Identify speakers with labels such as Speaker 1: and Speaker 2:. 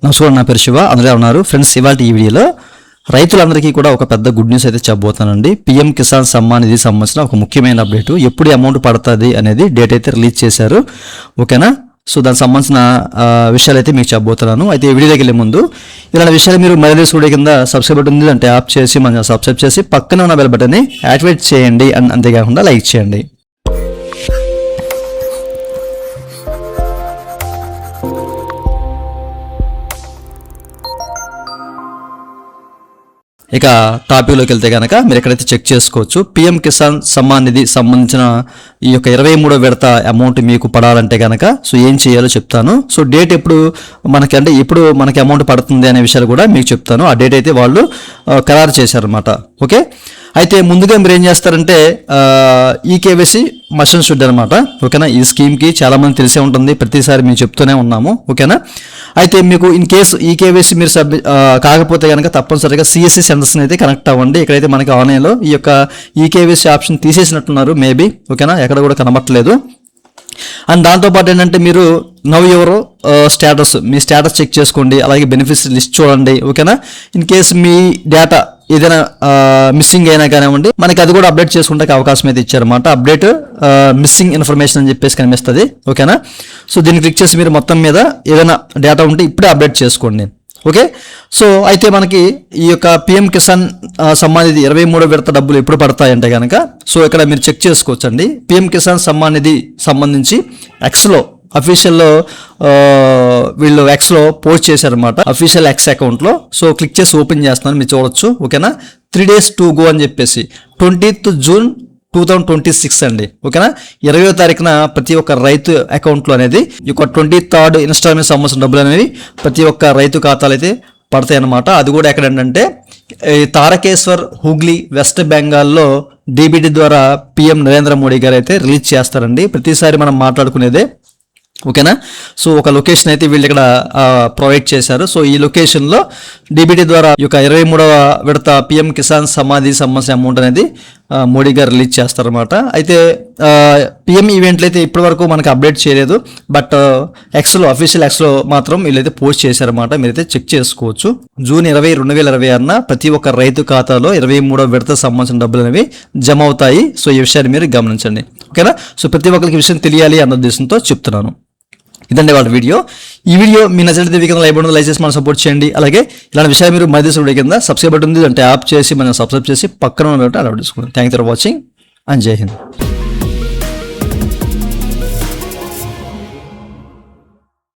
Speaker 1: నమస్కారం, నా పేరు శివ. అందరూ ఉన్నారు ఫ్రెండ్స్. ఇవాళ ఈ వీడియోలో రైతులందరికీ కూడా ఒక పెద్ద గుడ్ న్యూస్ అయితే చెప్పబోతానండి. పీఎం కిసాన్ సమ్మాన్ నిధి సంబంధించిన ఒక ముఖ్యమైన అప్డేట్. ఎప్పుడు అమౌంట్ పడుతుంది అనేది డేట్ అయితే రిలీజ్ చేశారు. ఓకేనా? సో దానికి సంబంధించిన విషయాలు అయితే మీకు చెప్పబోతున్నాను. అయితే ఈ వీడియోకి వెళ్ళే ముందు ఇలాంటి విషయాలు మీరు మరీ వీడియో కింద సబ్స్క్రైబ్ బటన్ ఉంది అంటే ఆప్ చేసి మన సబ్స్క్రైబ్ చేసి పక్కన ఉన్న బెల్ బటన్ని యాక్టివేట్ చేయండి. అంతేకాకుండా లైక్ చేయండి. ఇక టాపిక్లోకి వెళ్తే కనుక మీరు ఎక్కడైతే చెక్ చేసుకోవచ్చు. పీఎం కిసాన్ సమ్మాన్ నిధి సంబంధించిన ఈ యొక్క 23వ విడత అమౌంట్ మీకు పడాలంటే కనుక సో ఏం చేయాలో చెప్తాను. సో డేట్ ఎప్పుడు మనకి అంటే ఎప్పుడు మనకి అమౌంట్ పడుతుంది అనే విషయాలు కూడా మీకు చెప్తాను. ఆ డేట్ అయితే వాళ్ళు ఖరారు చేశారనమాట. ఓకే, అయితే ముందుగా మీరు ఏం చేస్తారంటే ఈకేవైసీ మస్ట్ అండ్ షుడ్ అనమాట. ఓకేనా? ఈ స్కీమ్కి చాలామంది తెలిసే ఉంటుంది, ప్రతిసారి మేము చెప్తూనే ఉన్నాము. ఓకేనా? అయితే మీకు ఇన్ కేసు ఈకేవైసీ మీరు కాకపోతే కనుక తప్పనిసరిగా సిఎస్సి సెంటర్స్ని అయితే కనెక్ట్ అవ్వండి. ఇక్కడైతే మనకి ఆన్లైన్లో ఈ యొక్క ఈకేవైసీ ఆప్షన్ తీసేసినట్టున్నారు మేబీ. ఓకేనా? ఎక్కడ కూడా కనబట్టలేదు. అండ్ దాంతోపాటు ఏంటంటే మీరు నవ్ యువర్ స్టేటస్, మీ స్టేటస్ చెక్ చేసుకోండి. అలాగే బెనిఫిట్స్ లిస్ట్ చూడండి. ఓకేనా? ఇన్ కేసు మీ డేటా ఏదైనా మిస్సింగ్ అయినా కానివ్వండి, మనకి అది కూడా అప్డేట్ చేసుకుంటే అవకాశం అయితే ఇచ్చారన్నమాట. అప్డేట్ మిస్సింగ్ ఇన్ఫర్మేషన్ అని చెప్పేసి కనిపిస్తుంది. ఓకేనా? సో దీన్ని క్లిక్ చేసి మీరు మొత్తం మీద ఏదైనా డేటా ఉంటే ఇప్పుడే అప్డేట్ చేసుకోండి. ఓకే, సో అయితే మనకి ఈ యొక్క పిఎం కిసాన్ సమ్మాన్ నిధి 23వ విడత డబ్బులు ఎప్పుడు పడతాయంటే కనుక సో ఇక్కడ మీరు చెక్ చేసుకోవచ్చండి. పిఎం కిసాన్ సమ్మాన్ నిధి సంబంధించి ఎక్స్లో అఫీషియల్లో వీళ్ళు ఎక్స్లో పోస్ట్ చేశారనమాట, అఫీషియల్ ఎక్స్ అకౌంట్లో. సో క్లిక్ చేసి ఓపెన్ చేస్తున్నాను, మీరు చూడొచ్చు. ఓకేనా? 3 days to go అని చెప్పేసి 20th June 2026 అండి. ఓకేనా? 20వ తారీఖున ప్రతి ఒక్క రైతు అకౌంట్లో అనేది ఈ యొక్క 23rd ఇన్స్టాల్మెంట్ సంబంధించిన డబ్బులు అనేవి ప్రతి ఒక్క రైతు ఖాతాలు అయితే పడతాయి అన్నమాట. అది కూడా ఎక్కడంటే తారకేశ్వర్, హుగ్లీ, వెస్ట్ బెంగాల్లో డీబీటీ ద్వారా పిఎం నరేంద్ర మోడీ గారు అయితే రిలీజ్ చేస్తారండి. ప్రతిసారి మనం మాట్లాడుకునేదే. ఓకేనా? సో ఒక లొకేషన్ అయితే వీళ్ళు ఇక్కడ ప్రొవైడ్ చేశారు. సో ఈ లొకేషన్లో డీబీటీ ద్వారా ఈ యొక్క 23వ విడత పిఎం కిసాన్ సమ్మాన్ నిధి సంబంధించిన అమౌంట్ అనేది మోడీ గారు రిలీజ్ చేస్తారన్నమాట. అయితే పిఎం ఈవెంట్లు అయితే ఇప్పటి వరకు మనకు అప్డేట్ చేయలేదు, బట్ ఎక్స్లో అఫీషియల్ ఎక్స్లో మాత్రం వీళ్ళైతే పోస్ట్ చేశారన్నమాట. మీరైతే చెక్ చేసుకోవచ్చు. జూన్ 20, 2026న ప్రతి ఒక్క రైతు ఖాతాలో 23వ విడత సంబంధించిన డబ్బులు అనేవి జమ అవుతాయి. సో ఈ విషయాన్ని మీరు గమనించండి. ఓకేనా? సో ప్రతి ఒక్కరికి విషయం తెలియాలి అన్న ఉద్దేశంతో చెప్తున్నాను. ఇదండి వాళ్ళ వీడియో. ఈ వీడియో మీ నచ్చినట్లయితే వీకెండ్ లైక్ బటన్ లైక్ చేసి మనం సపోర్ట్ చేయండి. అలాగే ఇలాంటి విషయాలు మీరు మధ్య వీడియో కింద సబ్స్క్రైబ్ బటన్ ఉంది అంటే యాప్ చేసి మనం సబ్స్క్రైబ్ చేసి పక్కన ఉన్న అలవాటు చేసుకోండి. Thank you for watching and జై హింద్.